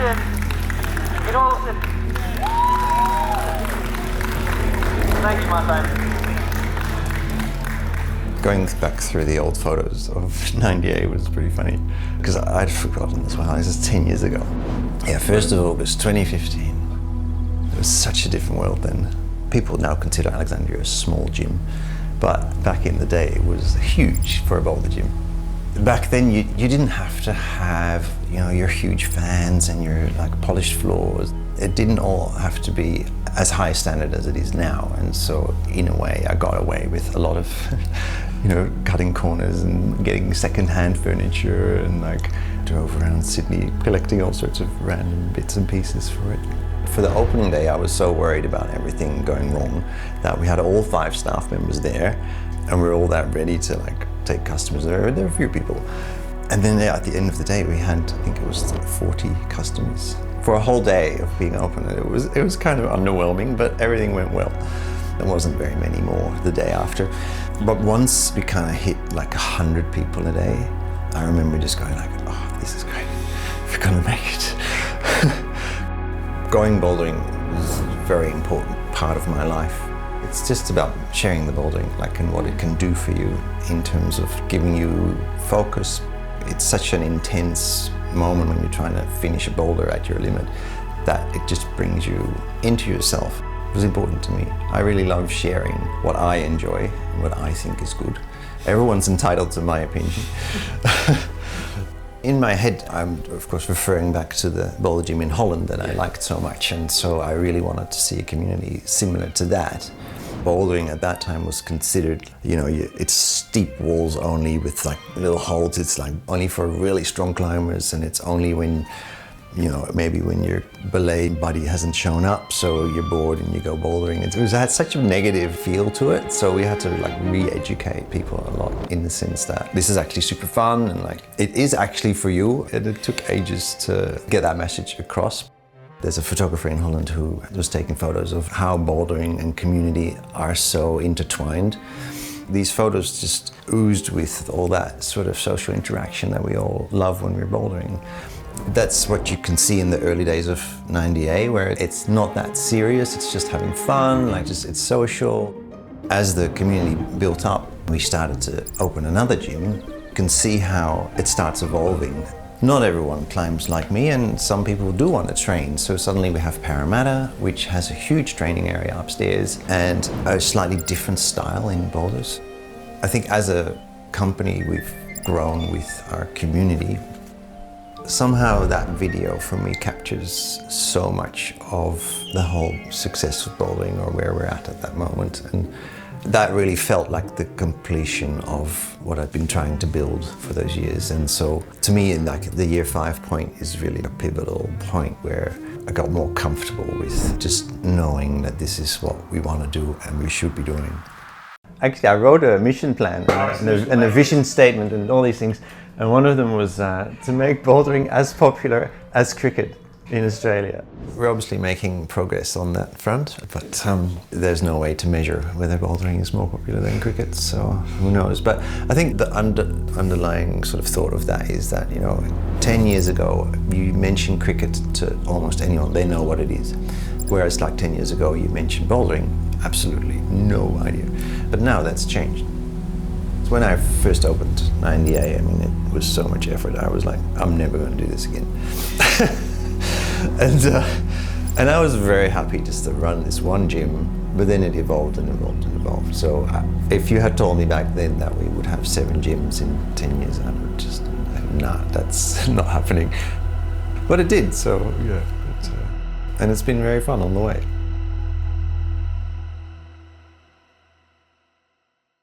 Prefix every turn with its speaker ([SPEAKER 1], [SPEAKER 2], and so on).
[SPEAKER 1] champion in Austin. Thank you, Martijn.
[SPEAKER 2] Going back through the old photos of 98 was pretty funny, because I'd forgotten as well. This is 10 years ago. Yeah, 1st of August 2015. It was such a different world then. People now consider Alexandria a small gym, but back in the day it was huge for a boulder gym. Back then you didn't have to have, you know, your huge fans and your like polished floors. It didn't all have to be as high standard as it is now, and so in a way I got away with a lot of you know, cutting corners and getting second-hand furniture, and like drove around Sydney collecting all sorts of random bits and pieces for it. For the opening day I was so worried about everything going wrong that we had all 5 staff members there, and we were all that ready to like take customers. There were a few people, and then at the end of the day we had, I think it was 40 customers for a whole day of being open. It was kind of underwhelming, but everything went well. There wasn't very many more the day after, but once we kind of hit like 100 people a day, I remember just going like, oh, this is great, we're gonna make it. Going bouldering is a very important part of my life. It's just about sharing the bouldering, like, and what it can do for you in terms of giving you focus. It's such an intense moment when you're trying to finish a boulder at your limit that it just brings you into yourself. It was important to me. I really love sharing what I enjoy and what I think is good. Everyone's entitled to my opinion. In my head, I'm of course referring back to the boulder gym in Holland that I liked so much, and so I really wanted to see a community similar to that. Bouldering at that time was considered, you know, it's steep walls only with like little holds. It's like only for really strong climbers, and it's only when, you know, maybe when your belay buddy hasn't shown up, so you're bored and you go bouldering. It had such a negative feel to it, so we had to like re-educate people a lot in the sense that this is actually super fun and like it is actually for you. And it took ages to get that message across. There's a photographer in Holland who was taking photos of how bouldering and community are so intertwined. These photos just oozed with all that sort of social interaction that we all love when we're bouldering. That's what you can see in the early days of 98, where it's not that serious, it's just having fun, like just it's social. As the community built up, we started to open another gym. You can see how it starts evolving. Not everyone climbs like me, and some people do want to train. So suddenly we have Parramatta, which has a huge training area upstairs and a slightly different style in boulders. I think as a company, we've grown with our community. Somehow that video for me captures so much of the whole success of bouldering, or where we're at that moment. And that really felt like the completion of what I've been trying to build for those years. And so to me, like the year 5 point is really a pivotal point where I got more comfortable with just knowing that this is what we want to do and we should be doing. Actually, I wrote a mission plan and a vision statement and all these things. And one of them was to make bouldering as popular as cricket in Australia. We're obviously making progress on that front, but there's no way to measure whether bouldering is more popular than cricket, so who knows. But I think the underlying sort of thought of that is that, you know, 10 years ago, you mention cricket to almost anyone, they know what it is. Whereas like 10 years ago, you mentioned bouldering, absolutely no idea. But now that's changed. When I first opened 98, I mean, it was so much effort. I was like, I'm never going to do this again. And I was very happy just to run this one gym, but then it evolved and evolved and evolved. So if you had told me back then that we would have 7 gyms in 10 years, I would just, nah, that's not happening. But it did, so yeah. And it's been very fun on the way.